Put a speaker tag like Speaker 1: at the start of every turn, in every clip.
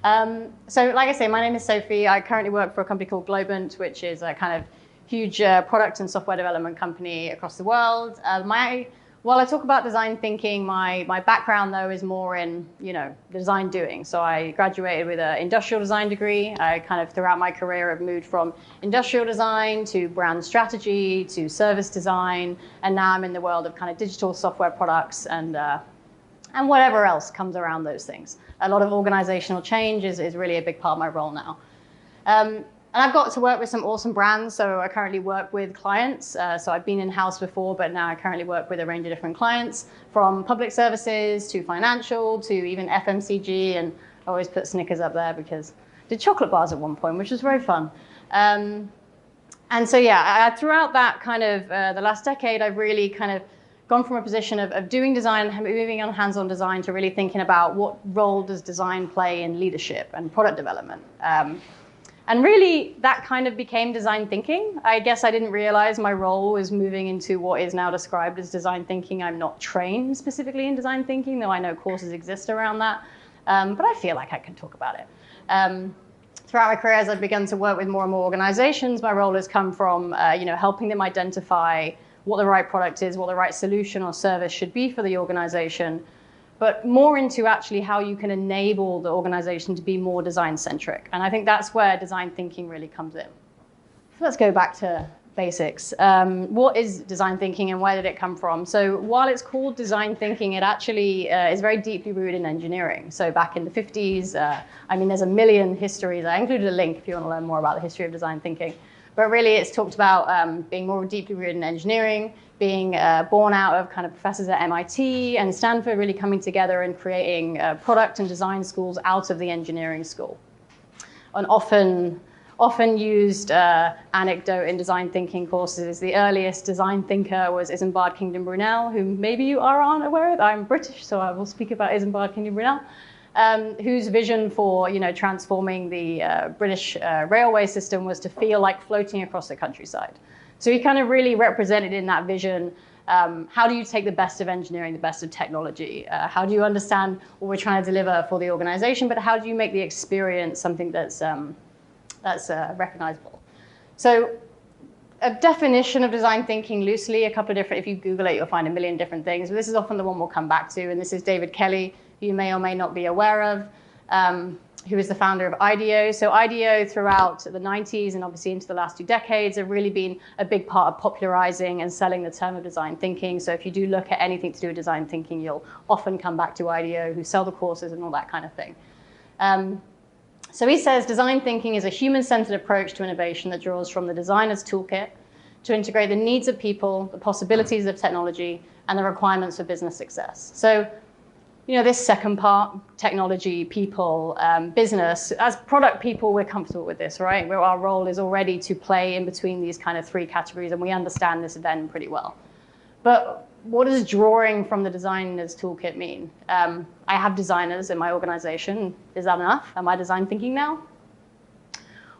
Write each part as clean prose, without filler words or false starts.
Speaker 1: So like I say, my name is Sophie. I currently work for a company called Globant, which is a kind of huge product and software development company across the world. While I talk about design thinking, my background, though, is more in, design doing. So I graduated with an industrial design degree. I kind of, throughout my career, have moved from industrial design to brand strategy to service design. And now I'm in the world of kind of digital software products and whatever else comes around those things. A lot of organizational change is really a big part of my role now. And I've got to work with some awesome brands. So I currently work with clients. So I've been in-house before, but now I currently work with a range of different clients, from public services to financial to even FMCG. And I always put Snickers up there because I did chocolate bars at one point, which was very fun. And so, yeah, throughout that kind of the last decade, I've really kind of gone from a position of doing design, moving on hands-on design, to really thinking about what role does design play in leadership and product development. And really, that kind of became design thinking. I guess I didn't realize my role was moving into what is now described as design thinking. I'm not trained specifically in design thinking, though I know courses exist around that. But I feel like I can talk about it. Throughout my career, as I've begun to work with more and more organizations, my role has come from helping them identify what the right product is, what the right solution or service should be for the organization, but more into actually how you can enable the organization to be more design-centric. And I think that's where design thinking really comes in. So let's go back to basics. What is design thinking and where did it come from? So while it's called design thinking, it actually is very deeply rooted in engineering. So back in the 50s, there's a million histories. I included a link if you want to learn more about the history of design thinking. But really, it's talked about being more deeply rooted in engineering, being born out of kind of professors at MIT and Stanford really coming together and creating product and design schools out of the engineering school. An often used anecdote in design thinking courses is the earliest design thinker was Isambard Kingdom Brunel, who maybe you aren't aware of. I'm British, so I will speak about Isambard Kingdom Brunel. Whose vision for transforming the British railway system was to feel like floating across the countryside. So he kind of really represented in that vision, how do you take the best of engineering, the best of technology? How do you understand what we're trying to deliver for the organization, but how do you make the experience something that's recognizable? So a definition of design thinking loosely, a couple of different, if you Google it, you'll find a million different things, but this is often the one we'll come back to, and this is David Kelly, who you may or may not be aware of, who is the founder of IDEO. So IDEO throughout the 90s and obviously into the last 2 decades have really been a big part of popularizing and selling the term of design thinking. So if you do look at anything to do with design thinking, you'll often come back to IDEO, who sell the courses and all that kind of thing. So he says design thinking is a human-centered approach to innovation that draws from the designer's toolkit to integrate the needs of people, the possibilities of technology, and the requirements for business success. So this second part, technology, people, business, as product people, we're comfortable with this, right? Where our role is already to play in between these kind of 3 categories, and we understand this then pretty well. But what does drawing from the designer's toolkit mean? I have designers in my organization. Is that enough? Am I design thinking now?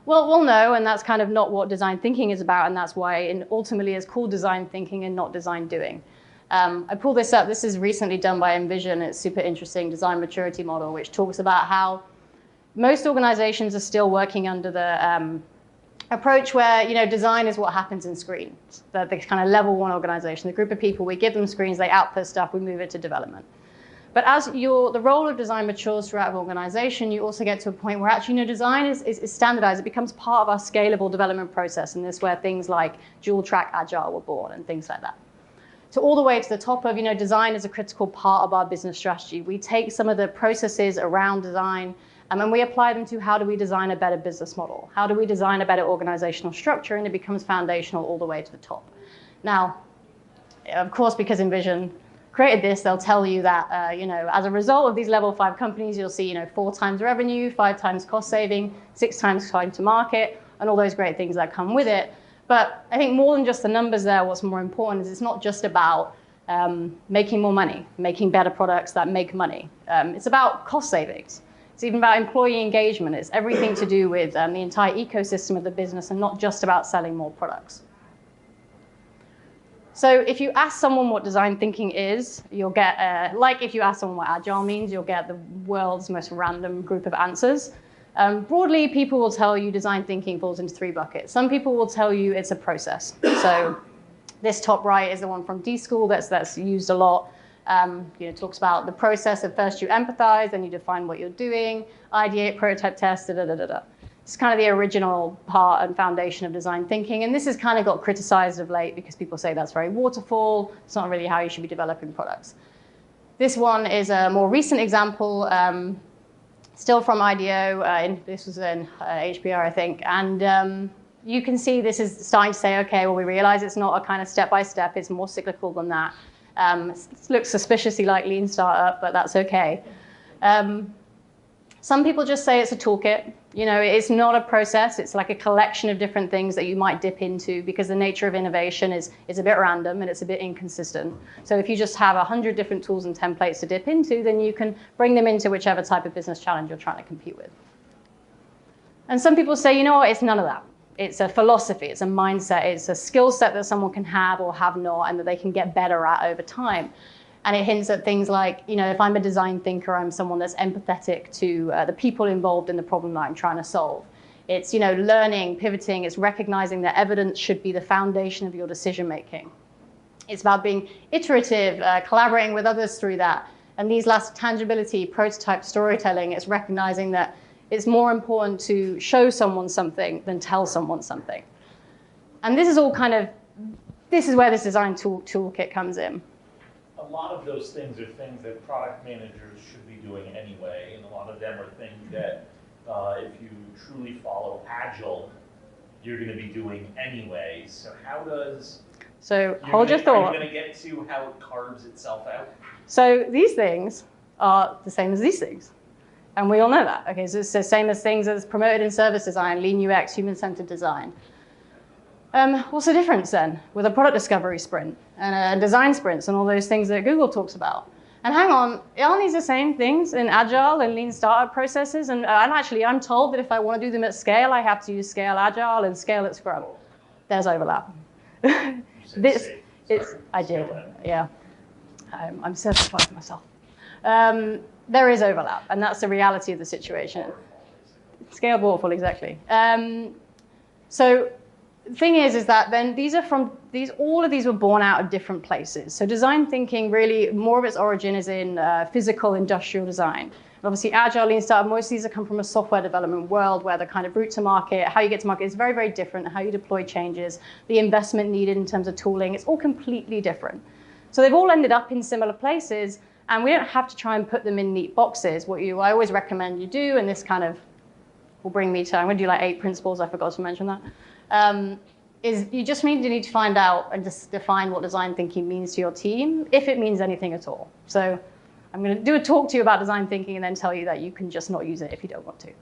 Speaker 1: Well, no, and that's kind of not what design thinking is about, and that's why it ultimately is called design thinking and not design doing. I pulled this up. This is recently done by Envision. It's super interesting, design maturity model, which talks about how most organizations are still working under the approach where design is what happens in screens. The kind of level 1 organization, the group of people, we give them screens, they output stuff, we move it to development. But as the role of design matures throughout an organization, you also get to a point where actually design is standardized. It becomes part of our scalable development process, and this is where things like dual track agile were born and things like that. So all the way to the top of, design is a critical part of our business strategy. We take some of the processes around design and we apply them to how do we design a better business model? How do we design a better organizational structure? And it becomes foundational all the way to the top. Now, of course, because Envision created this, they'll tell you that, as a result of these level 5 companies, you'll see, 4 times revenue, 5 times cost saving, 6 times time to market, and all those great things that come with it. But I think more than just the numbers there, what's more important is it's not just about making more money, making better products that make money. It's about cost savings. It's even about employee engagement. It's everything to do with the entire ecosystem of the business and not just about selling more products. So if you ask someone what design thinking is, you'll get, like if you ask someone what agile means, you'll get the world's most random group of answers. Broadly, people will tell you design thinking falls into 3 buckets. Some people will tell you it's a process. So this top right is the one from D School that's used a lot. Talks about the process of first you empathize, then you define what you're doing, ideate, prototype, test, da, da, da, da, da. It's kind of the original part and foundation of design thinking. And this has kind of got criticized of late because people say that's very waterfall. It's not really how you should be developing products. This one is a more recent example, still from IDEO. This was in HBR, I think. And you can see this is starting to say, OK, well, we realize it's not a kind of step-by-step. It's more cyclical than that. It looks suspiciously like lean startup, but that's OK. Some people just say it's a toolkit. It's not a process. It's like a collection of different things that you might dip into because the nature of innovation is a bit random and it's a bit inconsistent. So if you just have 100 different tools and templates to dip into, then you can bring them into whichever type of business challenge you're trying to compete with. And some people say, you know what, it's none of that. It's a philosophy, it's a mindset, it's a skill set that someone can have or have not and that they can get better at over time. And it hints at things like, if I'm a design thinker, I'm someone that's empathetic to the people involved in the problem that I'm trying to solve. It's, learning, pivoting, it's recognizing that evidence should be the foundation of your decision making. It's about being iterative, collaborating with others through that. And these last, tangibility, prototype, storytelling, it's recognizing that it's more important to show someone something than tell someone something. And this is all this is where this design toolkit comes in.
Speaker 2: A lot of those things are things that product managers should be doing anyway, and a lot of them are things that if you truly follow Agile, you're going to be doing anyway. So how does...
Speaker 1: So hold your thought.
Speaker 2: Are you going to get to how it carves itself out?
Speaker 1: So these things are the same as these things. And we all know that. Okay, so it's the same as things as promoted in service design, lean UX, human-centered design. What's the difference then with a product discovery sprint and a design sprints and all those things that Google talks about? And hang on, aren't these the same things in Agile and lean startup processes? And I'm told that if I want to do them at scale, I have to use Scale Agile and Scale at Scrum. There's overlap. I did, yeah. I'm certified myself. There is overlap, and that's the reality of the situation. Scale waterfall, exactly. So the thing is that then all of these were born out of different places. So design thinking really, more of its origin is in physical industrial design. And obviously Agile, Lean Startup, most of these have come from a software development world where the kind of route to market, how you get to market is very, very different, how you deploy changes, the investment needed in terms of tooling, it's all completely different. So they've all ended up in similar places, and we don't have to try and put them in neat boxes. I always recommend you do, and this kind of will bring me to, I'm going to do like 8 principles, I forgot to mention that, is you just need to find out and just define what design thinking means to your team, if it means anything at all. So I'm going to do a talk to you about design thinking and then tell you that you can just not use it if you don't want to.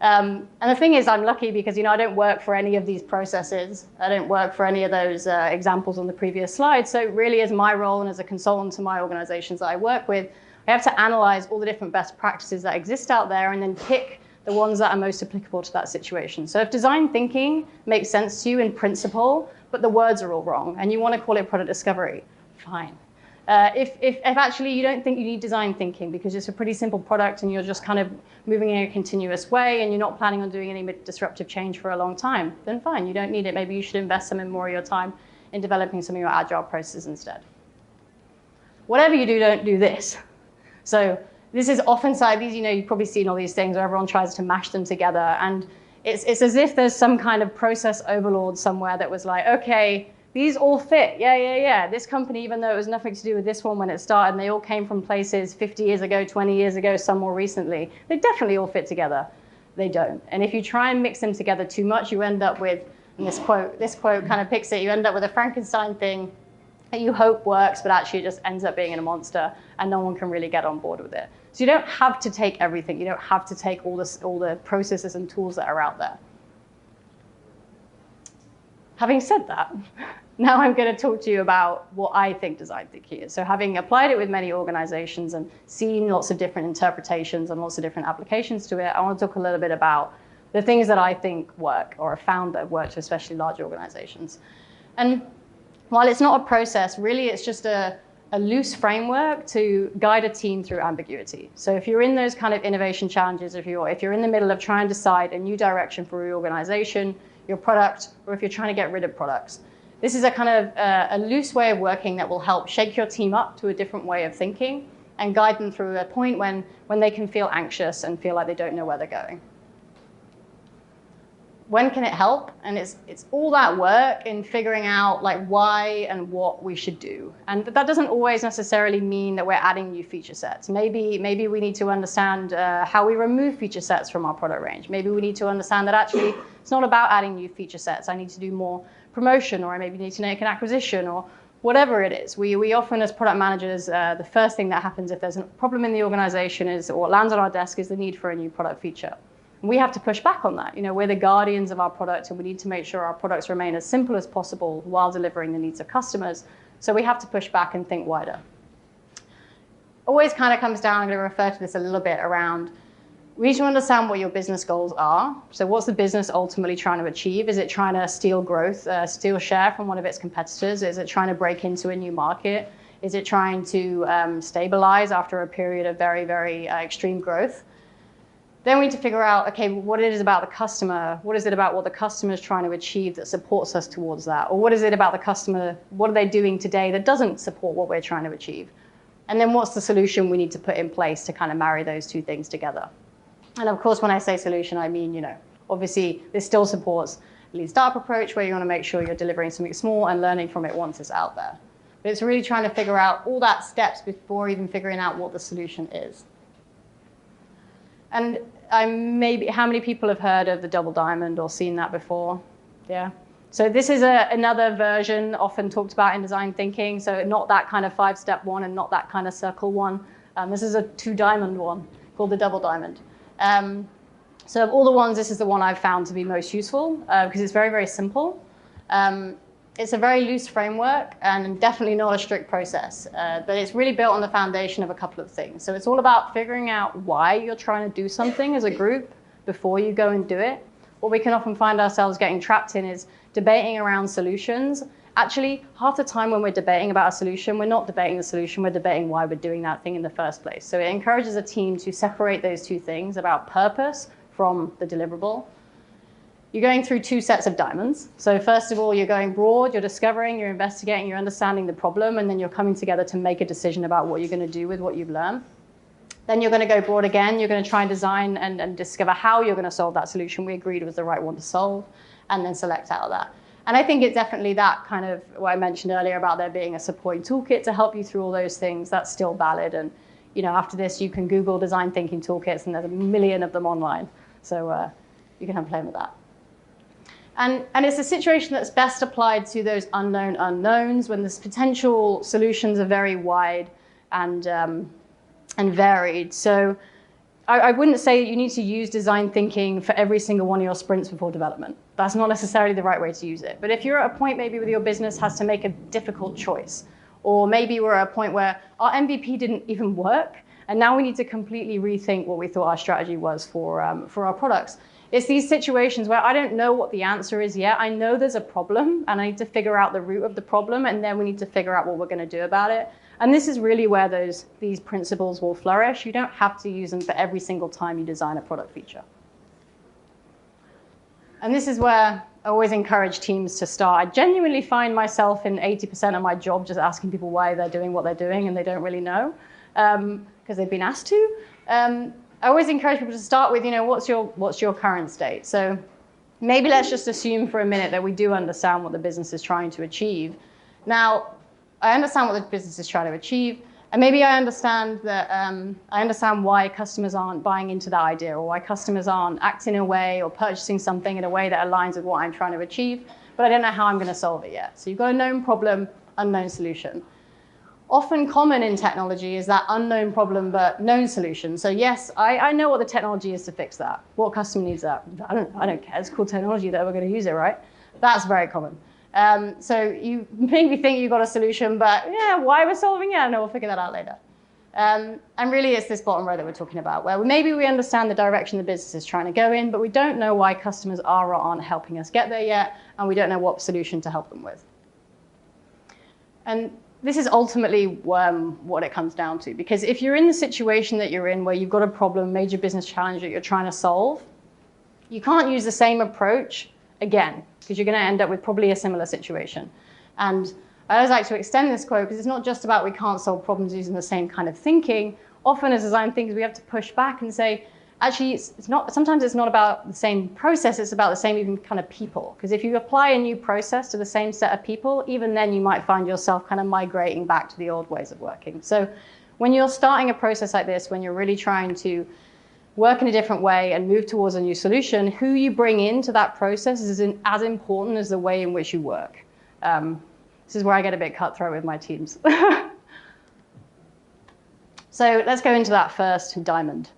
Speaker 1: And the thing is, I'm lucky because I don't work for any of these processes. I don't work for any of those examples on the previous slide. So really, as my role and as a consultant to my organizations that I work with, I have to analyze all the different best practices that exist out there and then pick the ones that are most applicable to that situation. So if design thinking makes sense to you in principle, but the words are all wrong, and you want to call it product discovery, fine. If actually you don't think you need design thinking because it's a pretty simple product and you're just kind of moving in a continuous way and you're not planning on doing any disruptive change for a long time, then fine, you don't need it. Maybe you should invest some more of your time in developing some of your agile processes instead. Whatever you do, don't do this. So this is often you've probably seen all these things where everyone tries to mash them together, and it's as if there's some kind of process overlord somewhere that was like, okay, these all fit, yeah. This company, even though it was nothing to do with this one when it started, and they all came from places 50 years ago, 20 years ago, some more recently, they definitely all fit together. They don't. And if you try and mix them together too much, you end up with, and this quote kind of picks it, you end up with a Frankenstein thing that you hope works, but actually it just ends up being a monster, and no one can really get on board with it. So you don't have to take everything. You don't have to take all the processes and tools that are out there. Having said that, now I'm going to talk to you about what I think design thinking is. So having applied it with many organizations and seen lots of different interpretations and lots of different applications to it, I want to talk a little bit about the things that I think work or have found that have worked, especially large organizations. And while it's not a process, really it's just a loose framework to guide a team through ambiguity. So if you're in those kind of innovation challenges, if you're in the middle of trying to decide a new direction for your organization, your product, or if you're trying to get rid of products, this is a kind of a loose way of working that will help shake your team up to a different way of thinking and guide them through a point when they can feel anxious and feel like they don't know where they're going. When can it help? And it's all that work in figuring out like why and what we should do. And that doesn't always necessarily mean that we're adding new feature sets. Maybe we need to understand how we remove feature sets from our product range. Maybe we need to understand that actually it's not about adding new feature sets. I need to do more promotion, or I maybe need to make an acquisition, or whatever it is. We often, as product managers, the first thing that happens if there's a problem in the organization is, or lands on our desk, is the need for a new product feature. We have to push back on that. We're the guardians of our product, and we need to make sure our products remain as simple as possible while delivering the needs of customers. So we have to push back and think wider. Always kind of comes down, I'm going to refer to this a little bit, around we need to understand what your business goals are. So what's the business ultimately trying to achieve? Is it trying to steal growth, steal share from one of its competitors? Is it trying to break into a new market? Is it trying to stabilize after a period of very, very extreme growth? Then we need to figure out, okay, what it is about the customer. What is it about what the customer is trying to achieve that supports us towards that? Or what is it about the customer, what are they doing today that doesn't support what we're trying to achieve? And then what's the solution we need to put in place to kind of marry those two things together? And of course, when I say solution, I mean, obviously this still supports a lean startup approach where you want to make sure you're delivering something small and learning from it once it's out there. But it's really trying to figure out all that steps before even figuring out what the solution is. And how many people have heard of the double diamond or seen that before? Yeah. So this is another version often talked about in design thinking. So not that kind of 5-step one and not that kind of circle one. This is a 2-diamond one called the double diamond. So of all the ones, this is the one I've found to be most useful because it's very, very simple. It's a very loose framework and definitely not a strict process, but it's really built on the foundation of a couple of things. So it's all about figuring out why you're trying to do something as a group before you go and do it. What we can often find ourselves getting trapped in is debating around solutions. Actually, half the time when we're debating about a solution, we're not debating the solution, we're debating why we're doing that thing in the first place. So it encourages a team to separate those two things about purpose from the deliverable. You're going through 2 sets of diamonds. So first of all, you're going broad, you're discovering, you're investigating, you're understanding the problem, and then you're coming together to make a decision about what you're going to do with what you've learned. Then you're going to go broad again, you're going to try and design and discover how you're going to solve that solution we agreed was the right one to solve, and then select out of that. And I think it's definitely that kind of what I mentioned earlier about there being a supporting toolkit to help you through all those things. That's still valid. And after this, you can Google design thinking toolkits, and there's a million of them online. So you can have a play with that. And it's a situation that's best applied to those unknown unknowns when the potential solutions are very wide and varied. So I wouldn't say you need to use design thinking for every single one of your sprints before development. That's not necessarily the right way to use it. But if you're at a point maybe where your business has to make a difficult choice, or maybe we're at a point where our MVP didn't even work, and now we need to completely rethink what we thought our strategy was for our products. It's these situations where I don't know what the answer is yet. I know there's a problem, and I need to figure out the root of the problem, and then we need to figure out what we're going to do about it. And this is really where these principles will flourish. You don't have to use them for every single time you design a product feature. And this is where I always encourage teams to start. I genuinely find myself in 80% of my job just asking people why they're doing what they're doing, and they don't really know because they've been asked to. I always encourage people to start with, what's your current state? So maybe let's just assume for a minute that we do understand what the business is trying to achieve. Now, I understand what the business is trying to achieve, and maybe I understand that I understand why customers aren't buying into that idea, or why customers aren't acting in a way or purchasing something in a way that aligns with what I'm trying to achieve, but I don't know how I'm going to solve it yet. So you've got a known problem, unknown solution. Often common in technology is that unknown problem but known solution. So yes, I know what the technology is to fix that. What customer needs that? I don't care. It's cool technology that we're going to use it, right? That's very common. So you maybe think you've got a solution, but yeah, why we're solving it? No, we'll figure that out later. And really it's this bottom row that we're talking about, where maybe we understand the direction the business is trying to go in, but we don't know why customers are or aren't helping us get there yet, and we don't know what solution to help them with. And this is ultimately what it comes down to. Because if you're in the situation that you're in where you've got a problem, major business challenge that you're trying to solve, you can't use the same approach again, because you're going to end up with probably a similar situation. And I always like to extend this quote because it's not just about we can't solve problems using the same kind of thinking. Often as design thinkers, we have to push back and say, actually, sometimes it's not about the same process, it's about the same even kind of people. Because if you apply a new process to the same set of people, even then you might find yourself kind of migrating back to the old ways of working. So when you're starting a process like this, when you're really trying to work in a different way and move towards a new solution, who you bring into that process is as important as the way in which you work. This is where I get a bit cutthroat with my teams. So let's go into that first diamond.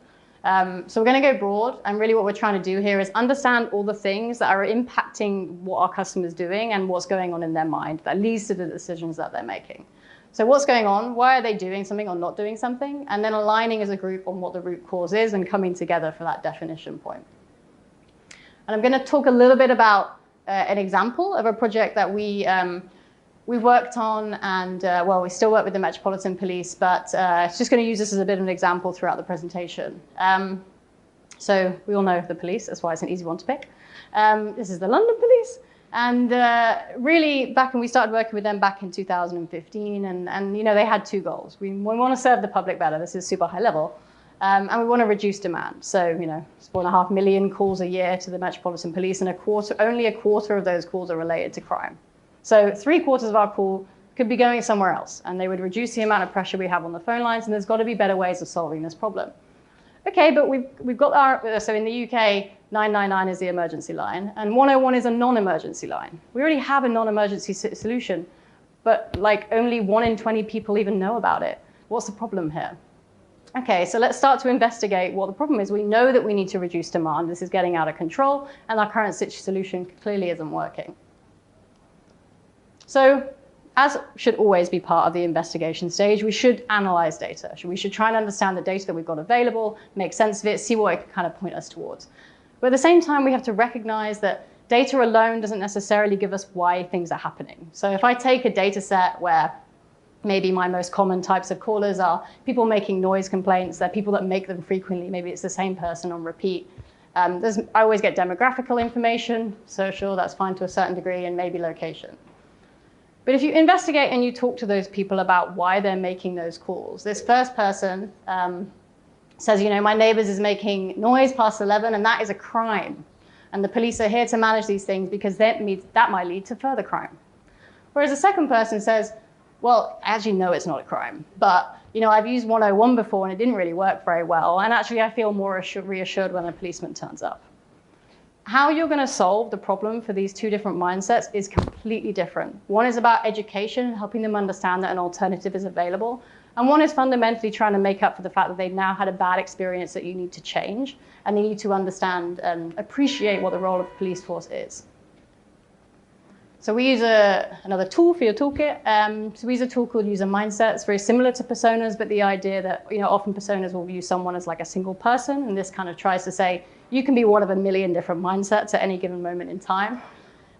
Speaker 1: So we're going to go broad, and really what we're trying to do here is understand all the things that are impacting what our customer's doing and what's going on in their mind that leads to the decisions that they're making. So what's going on? Why are they doing something or not doing something? And then aligning as a group on what the root cause is and coming together for that definition point. And I'm going to talk a little bit about an example of a project that we worked on, and well, we still work with the Metropolitan Police, but it's just going to use this as a bit of an example throughout the presentation. So we all know the police, that's why it's an easy one to pick. This is the London Police. And really, back when we started working with them back in 2015, and you know, they had two goals. We want to serve the public better. This is super high level. And we want to reduce demand. So, you know, it's 4.5 million calls a year to the Metropolitan Police, and only a quarter of those calls are related to crime. So 3/4 of our pool could be going somewhere else, and they would reduce the amount of pressure we have on the phone lines, and there's got to be better ways of solving this problem. Okay, but we've got so in the UK, 999 is the emergency line, and 101 is a non-emergency line. We already have a non-emergency solution, but like only 1 in 20 people even know about it. What's the problem here? Okay, so let's start to investigate what the problem is. We know that we need to reduce demand. This is getting out of control, and our current solution clearly isn't working. So, as should always be part of the investigation stage, we should analyze data. We should try and understand the data that we've got available, make sense of it, see what it can kind of point us towards. But at the same time, we have to recognize that data alone doesn't necessarily give us why things are happening. So if I take a data set where maybe my most common types of callers are people making noise complaints, they're people that make them frequently, maybe it's the same person on repeat. I always get demographical information, social, that's fine to a certain degree, and maybe location. But if you investigate and you talk to those people about why they're making those calls, this first person says, you know, my neighbors is making noise past 11, and that is a crime. And the police are here to manage these things because that might lead to further crime. Whereas the second person says, well, actually, no, it's not a crime. But, you know, I've used 101 before, and it didn't really work very well. And actually, I feel more reassured when a policeman turns up. How you're going to solve the problem for these two different mindsets is completely different. One is about education, helping them understand that an alternative is available. And one is fundamentally trying to make up for the fact that they've now had a bad experience that you need to change, and they need to understand and appreciate what the role of the police force is. So we use another tool for your toolkit. So we use a tool called user mindset. It's very similar to personas, but the idea that, you know, often personas will view someone as like a single person, and this kind of tries to say, you can be one of a million different mindsets at any given moment in time.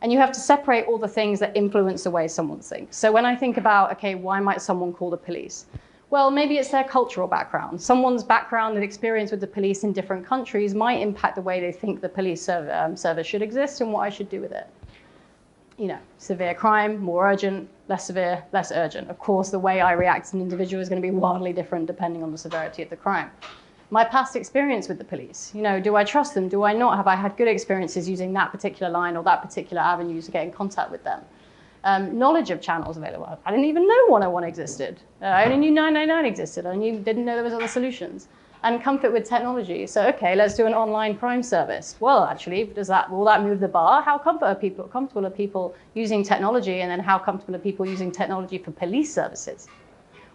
Speaker 1: And you have to separate all the things that influence the way someone thinks. So when I think about, okay, why might someone call the police? Well, maybe it's their cultural background. Someone's background and experience with the police in different countries might impact the way they think the police service should exist and what I should do with it. You know, severe crime, more urgent, less severe, less urgent. Of course, the way I react as an individual is going to be wildly different depending on the severity of the crime. My past experience with the police, you know, do I trust them? Do I not? Have I had good experiences using that particular line or that particular avenue to get in contact with them? Knowledge of channels available. I didn't even know 101 existed. I only knew 999 existed. I didn't know there was other solutions. And comfort with technology. So, okay, let's do an online crime service. Well, actually, will that move the bar? How comfortable are people using technology? And then how comfortable are people using technology for police services?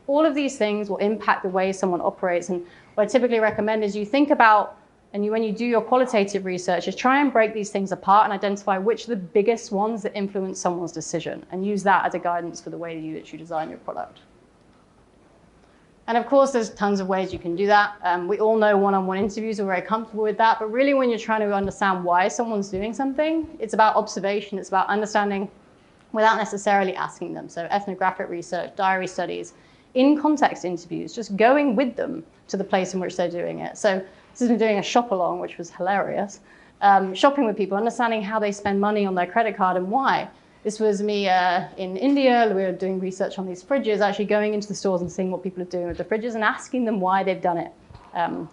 Speaker 1: All of these things will impact the way someone operates. And what I typically recommend is you think about, and when you do your qualitative research, is try and break these things apart and identify which are the biggest ones that influence someone's decision, and use that as a guidance for the way that you design your product. And of course, there's tons of ways you can do that. We all know one-on-one interviews, we're very comfortable with that. But really, when you're trying to understand why someone's doing something, it's about observation. It's about understanding without necessarily asking them. So ethnographic research, diary studies, in-context interviews, just going with them to the place in which they're doing it. So this has been doing a shop along, which was hilarious. Shopping with people, understanding how they spend money on their credit card and why. This was me in India. We were doing research on these fridges, actually going into the stores and seeing what people are doing with the fridges and asking them why they've done it.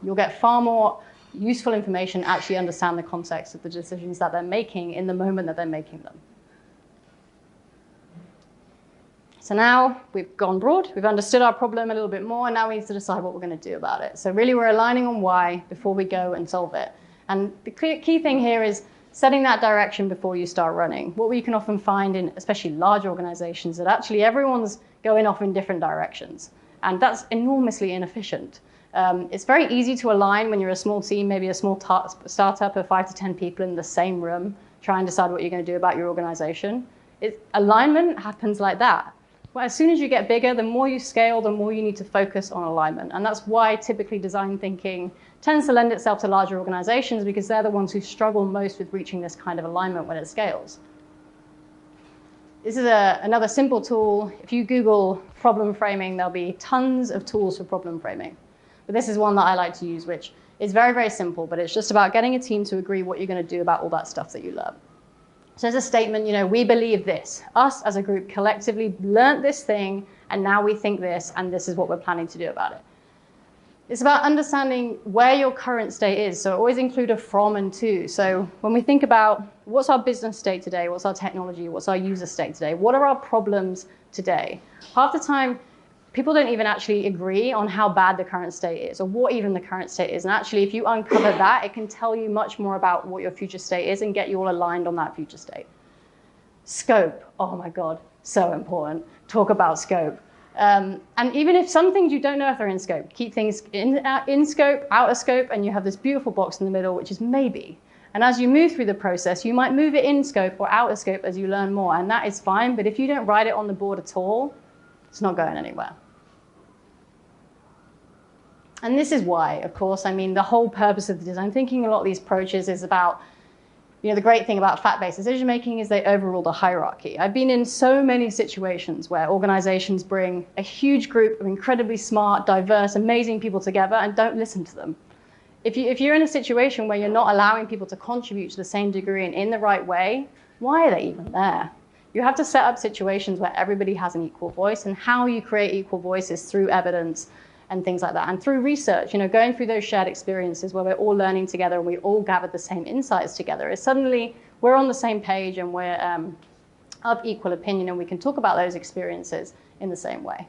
Speaker 1: You'll get far more useful information, actually understand the context of the decisions that they're making in the moment that they're making them. So now we've gone broad, we've understood our problem a little bit more, and now we need to decide what we're going to do about it. So really we're aligning on why before we go and solve it. And the key thing here is setting that direction before you start running. What we can often find in especially large organizations that actually everyone's going off in different directions. And that's enormously inefficient. It's very easy to align when you're a small team, maybe a small startup of 5 to 10 people in the same room, try and decide what you're going to do about your organization. Alignment happens like that. Well, as soon as you get bigger, the more you scale, the more you need to focus on alignment. And that's why typically design thinking tends to lend itself to larger organizations, because they're the ones who struggle most with reaching this kind of alignment when it scales. This is another simple tool. If you Google problem framing, there'll be tons of tools for problem framing. But this is one that I like to use, which is very, very simple, but it's just about getting a team to agree what you're going to do about all that stuff that you learn. So as a statement, we believe this. Us as a group collectively learned this thing, and now we think this, and this is what we're planning to do about it. It's about understanding where your current state is. So always include a from and to. So when we think about what's our business state today, what's our technology, what's our user state today, what are our problems today? Half the time, people don't even actually agree on how bad the current state is or what even the current state is. And actually, if you uncover that, it can tell you much more about what your future state is and get you all aligned on that future state. Scope. Oh my God, so important. Talk about scope. And even if some things you don't know if they're in scope, keep things in scope, out of scope, and you have this beautiful box in the middle, which is maybe. And as you move through the process, you might move it in scope or out of scope as you learn more, and that is fine. But if you don't write it on the board at all, it's not going anywhere. And this is why, of course, the whole purpose of the design thinking, a lot of these approaches is about, the great thing about fact-based decision-making is they overrule the hierarchy. I've been in so many situations where organizations bring a huge group of incredibly smart, diverse, amazing people together and don't listen to them. If you're in a situation where you're not allowing people to contribute to the same degree and in the right way, why are they even there? You have to set up situations where everybody has an equal voice, and how you create equal voice is through evidence and things like that. And through research, going through those shared experiences where we're all learning together and we all gathered the same insights together, is suddenly we're on the same page and we're of equal opinion, and we can talk about those experiences in the same way.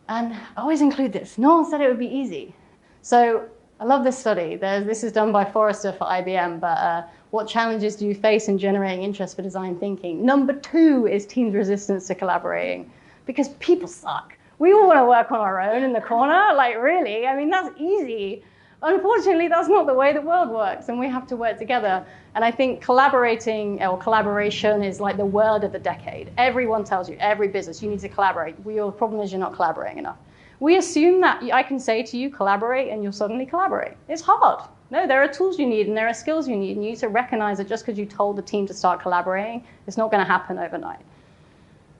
Speaker 1: And I always include this. No one said it would be easy. So I love this study. This is done by Forrester for IBM, but what challenges do you face in generating interest for design thinking? Number 2 is teams' resistance to collaborating, because people suck. We all want to work on our own in the corner, really. That's easy. Unfortunately, that's not the way the world works, and we have to work together. And I think collaborating or collaboration is like the word of the decade. Everyone tells you, every business, you need to collaborate. Your problem is you're not collaborating enough. We assume that I can say to you, collaborate, and you'll suddenly collaborate. It's hard. No, there are tools you need, and there are skills you need, and you need to recognize that just because you told the team to start collaborating, it's not going to happen overnight.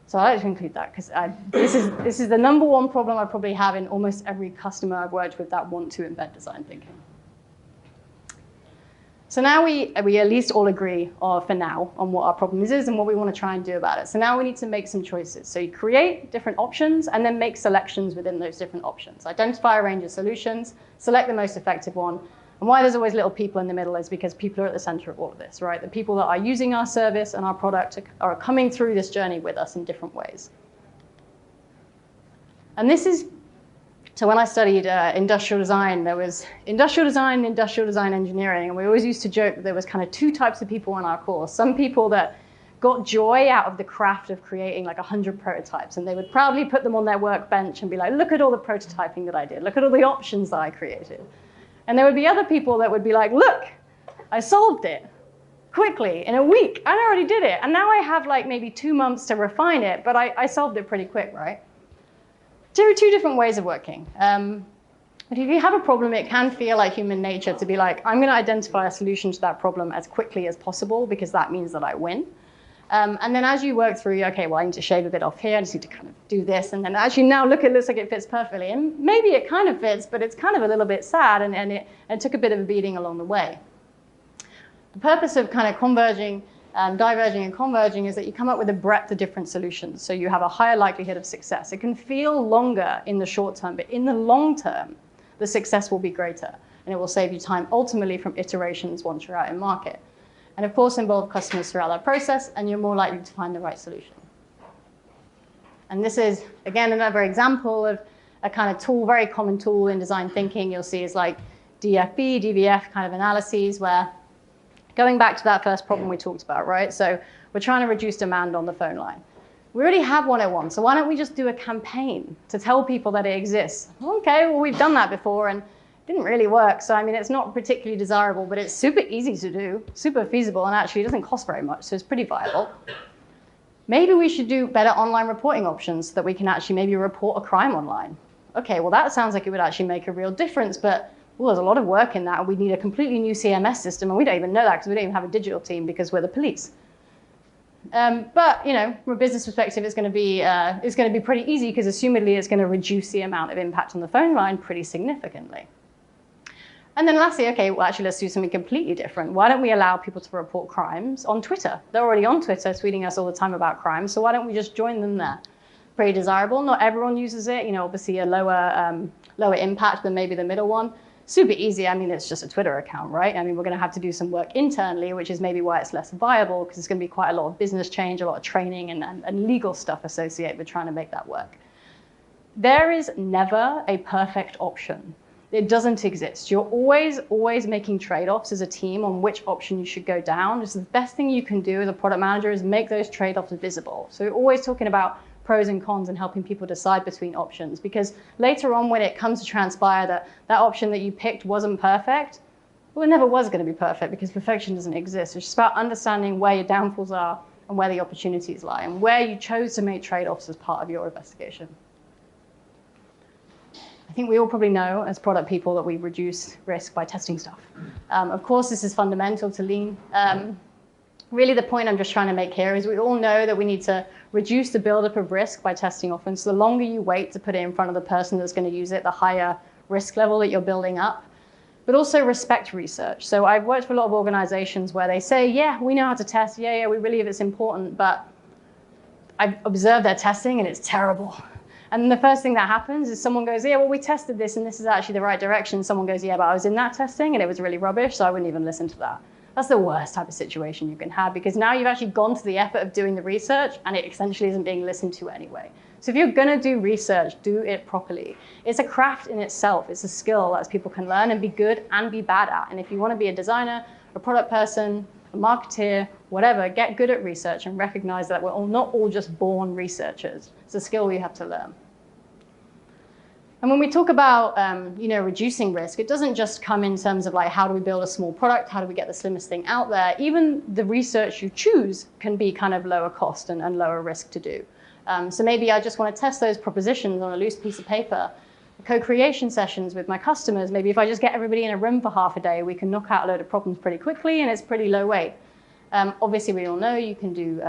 Speaker 1: So I like to include that, because this is the number 1 problem I probably have in almost every customer I've worked with that want to embed design thinking. So now we at least all agree, for now, on what our problem is and what we want to try and do about it. So now we need to make some choices. So you create different options and then make selections within those different options. Identify a range of solutions, select the most effective one. And why there's always little people in the middle is because people are at the center of all of this, right? The people that are using our service and our product are coming through this journey with us in different ways. And this is, so when I studied industrial design, there was industrial design engineering, and we always used to joke that there was kind of 2 types of people in our course. Some people that got joy out of the craft of creating 100 prototypes, and they would proudly put them on their workbench and be like, look at all the prototyping that I did, look at all the options that I created. And there would be other people that would be like, look, I solved it quickly in a week. I already did it. And now I have maybe 2 months to refine it, but I solved it pretty quick, right? There are 2 different ways of working. But if you have a problem, it can feel like human nature to be like, I'm going to identify a solution to that problem as quickly as possible because that means that I win. And then as you work through, okay, well, I need to shave a bit off here. I just need to kind of do this. And then actually now look, it looks like it fits perfectly. And maybe it kind of fits, but it's kind of a little bit sad. And it took a bit of a beating along the way. The purpose of kind of diverging and converging is that you come up with a breadth of different solutions. So you have a higher likelihood of success. It can feel longer in the short term, but in the long term, the success will be greater. And it will save you time ultimately from iterations once you're out in market. And of course, involve customers throughout that process, and you're more likely to find the right solution. And this is, again, another example of a kind of tool, very common tool in design thinking. You'll see is like DFB, DVF kind of analyses, where going back to that first problem we talked about, right? So we're trying to reduce demand on the phone line. We already have 101, so why don't we just do a campaign to tell people that it exists? Okay, well, we've done that before, and didn't really work. So I mean, it's not particularly desirable, but it's super easy to do, super feasible, and actually it doesn't cost very much, so it's pretty viable. Maybe we should do better online reporting options so that we can actually maybe report a crime online. Okay, well that sounds like it would actually make a real difference, but well, there's a lot of work in that, and we need a completely new CMS system, and we don't even know that because we don't even have a digital team because we're the police. But you know, from a business perspective, it's going to be pretty easy because assumedly it's going to reduce the amount of impact on the phone line pretty significantly. And then lastly, okay, well, actually, let's do something completely different. Why don't we allow people to report crimes on Twitter? They're already on Twitter tweeting us all the time about crimes, so why don't we just join them there? Pretty desirable. Not everyone uses it. You know, obviously a lower impact than maybe the middle one. Super easy. I mean, it's just a Twitter account, right? I mean, we're going to have to do some work internally, which is maybe why it's less viable, because it's going to be quite a lot of business change, a lot of training, and legal stuff associated with trying to make that work. There is never a perfect option. It doesn't exist. You're always making trade-offs as a team on which option you should go down. Just the best thing you can do as a product manager is make those trade-offs visible. So you're always talking about pros and cons and helping people decide between options. Because later on, when it comes to transpire that that option that you picked wasn't perfect, well, it never was going to be perfect because perfection doesn't exist. It's just about understanding where your downfalls are and where the opportunities lie and where you chose to make trade-offs as part of your investigation. I think we all probably know as product people that we reduce risk by testing stuff. Of course, this is fundamental to lean. Really, the point I'm just trying to make here is we all know that we need to reduce the buildup of risk by testing often. So the longer you wait to put it in front of the person that's going to use it, the higher risk level that you're building up. But also respect research. So I've worked for a lot of organizations where they say, yeah, we know how to test. Yeah, we believe it's important. But I've observed their testing, and it's terrible. And the first thing that happens is someone goes, yeah, well, we tested this, and this is actually the right direction. Someone goes, yeah, but I was in that testing, and it was really rubbish, so I wouldn't even listen to that. That's the worst type of situation you can have, because now you've actually gone to the effort of doing the research, and it essentially isn't being listened to anyway. So if you're going to do research, do it properly. It's a craft in itself. It's a skill that people can learn and be good and be bad at. And if you want to be a designer, a product person, a marketeer, whatever, get good at research and recognize that we're not all just born researchers. It's a skill you have to learn. And when we talk about reducing risk, it doesn't just come in terms of like how do we build a small product, how do we get the slimmest thing out there. Even the research you choose can be kind of lower cost and lower risk to do. So maybe I just want to test those propositions on a loose piece of paper. Co-creation sessions with my customers, maybe if I just get everybody in a room for half a day, we can knock out a load of problems pretty quickly, and it's pretty low weight. Obviously, we all know you can do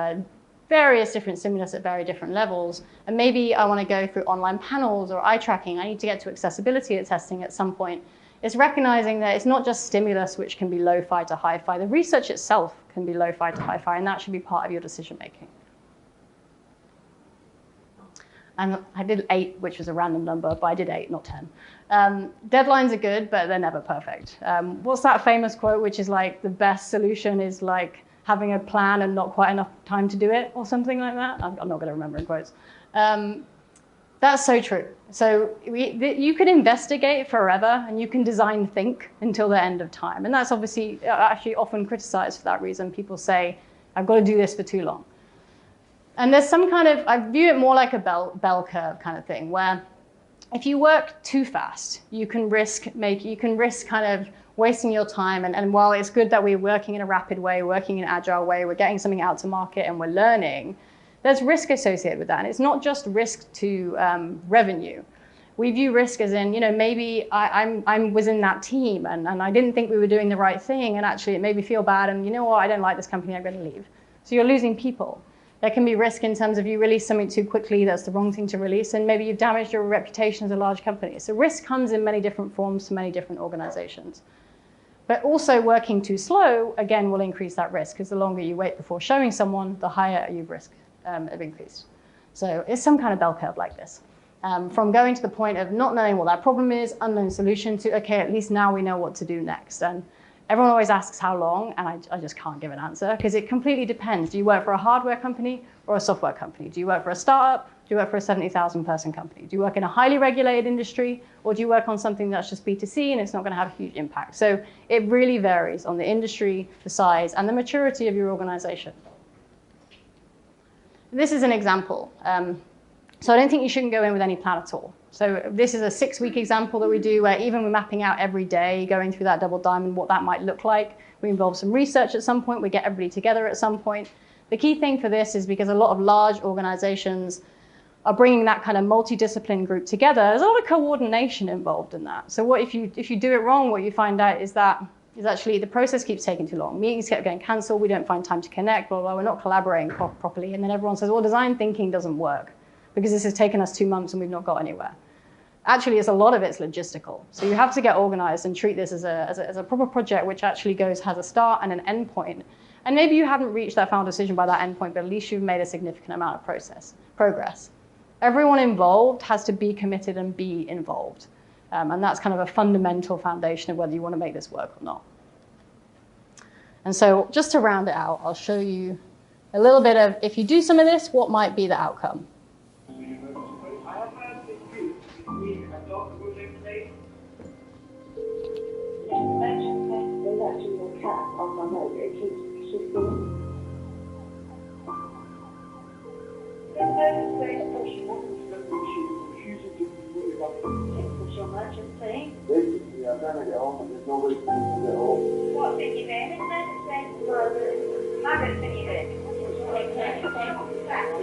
Speaker 1: various different stimulus at very different levels. And maybe I want to go through online panels or eye tracking. I need to get to accessibility at testing at some point. It's recognizing that it's not just stimulus, which can be lo-fi to hi-fi. The research itself can be lo-fi to hi-fi, and that should be part of your decision making. And I did 8, which was a random number, but I did 8, not 10. Deadlines are good, but they're never perfect. What's that famous quote, which is like, the best solution is like having a plan and not quite enough time to do it, or something like that? I'm not going to remember in quotes. That's so true. So you could investigate forever, and you can design think until the end of time. And that's obviously actually often criticized for that reason. People say, I've got to do this for too long. And there's some kind of, I view it more like a bell curve kind of thing, where if you work too fast, you can risk kind of wasting your time. And while it's good that we're working in a rapid way, working in an agile way, we're getting something out to market and we're learning, there's risk associated with that. And it's not just risk to revenue. We view risk as in, maybe I was in that team and I didn't think we were doing the right thing, and actually it made me feel bad, and you know what, I don't like this company, I'm going to leave. So you're losing people. There can be risk in terms of you release something too quickly, that's the wrong thing to release, and maybe you've damaged your reputation as a large company. So risk comes in many different forms to many different organizations. But also working too slow, again, will increase that risk, because the longer you wait before showing someone, the higher your risk of increase. So it's some kind of bell curve like this. From going to the point of not knowing what that problem is, unknown solution, to, okay, at least now we know what to do next. And everyone always asks how long, and I just can't give an answer, because it completely depends. Do you work for a hardware company or a software company? Do you work for a startup? Do you work for a 70,000 person company? Do you work in a highly regulated industry, or do you work on something that's just B2C and it's not going to have a huge impact? So it really varies on the industry, the size, and the maturity of your organization. This is an example. So I don't think you shouldn't go in with any plan at all. So this is a 6-week example that we do, where even we're mapping out every day, going through that double diamond, what that might look like. We involve some research at some point. We get everybody together at some point. The key thing for this is because a lot of large organizations are bringing that kind of multidiscipline group together. There's a lot of coordination involved in that. So what if you do it wrong, what you find out is that actually the process keeps taking too long. Meetings kept getting canceled. We don't find time to connect, blah, blah, we're not collaborating properly. And then everyone says, well, design thinking doesn't work because this has taken us 2 months and we've not got anywhere. Actually, a lot of it's logistical. So you have to get organized and treat this as a proper project, which actually has a start and an end point. And maybe you haven't reached that final decision by that end point, but at least you've made a significant amount of progress. Everyone involved has to be committed and be involved. And that's kind of a fundamental foundation of whether you want to make this work or not. And so just to round it out, I'll show you a little bit of, if you do some of this, what might be the outcome?
Speaker 3: What's in your name?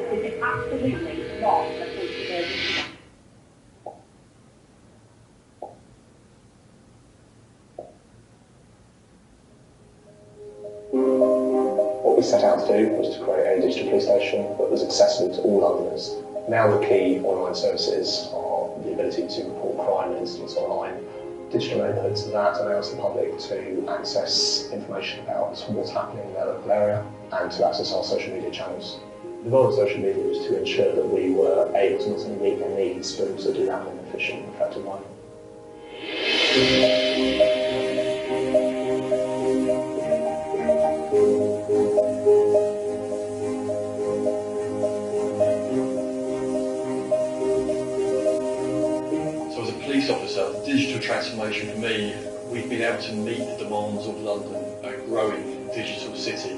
Speaker 3: It's absolutely not a emergency.
Speaker 4: What we set out to do was to create a digital police station that was accessible to all Londoners. Now the key online services are the ability to report crime and incidents online. Digital neighbourhoods that allows the public to access information about what's happening in their local area and to access our social media channels. The goal of social media was to ensure that we were able to not only meet their needs but also do that in an efficient and effective way.
Speaker 5: Officer, digital transformation for me, we've been able to meet the demands of London, a growing digital city.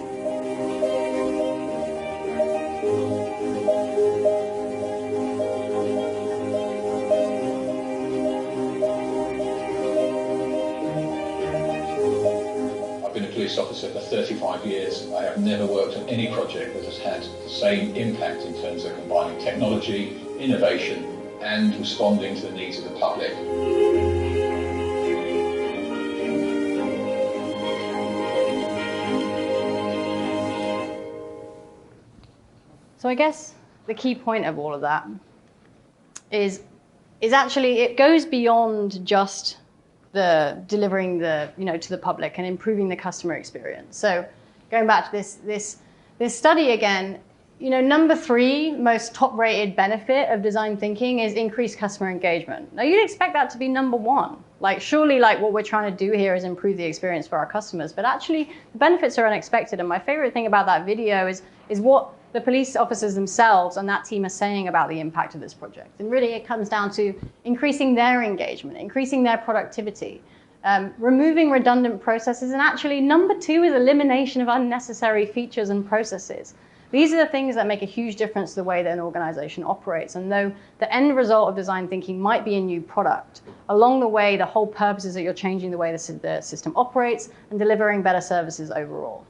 Speaker 5: I've been a police officer for 35 years. I have never worked on any project that has had the same impact in terms of combining technology, innovation, and responding to the needs of the public.
Speaker 1: So I guess the key point of all of that is actually it goes beyond just the delivering to the public and improving the customer experience. So going back to this study again, number 3 most top-rated benefit of design thinking is increased customer engagement. Now, you'd expect that to be number 1. Surely, what we're trying to do here is improve the experience for our customers. But actually, the benefits are unexpected. And my favorite thing about that video is what the police officers themselves and that team are saying about the impact of this project. And really, it comes down to increasing their engagement, increasing their productivity, removing redundant processes. And actually, number 2 is elimination of unnecessary features and processes. These are the things that make a huge difference to the way that an organization operates. And though the end result of design thinking might be a new product, along the way, the whole purpose is that you're changing the way the system operates and delivering better services overall.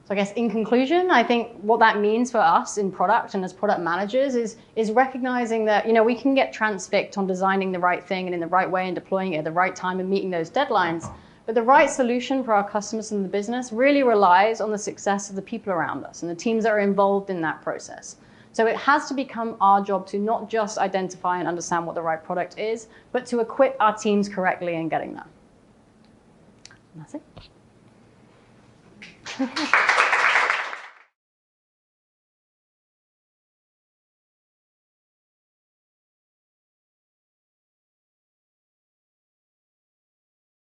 Speaker 1: So I guess in conclusion, I think what that means for us in product and as product managers is recognizing that we can get transfixed on designing the right thing and in the right way and deploying it at the right time and meeting those deadlines. But the right solution for our customers and the business really relies on the success of the people around us and the teams that are involved in that process. So it has to become our job to not just identify and understand what the right product is, but to equip our teams correctly in getting there. And that's it.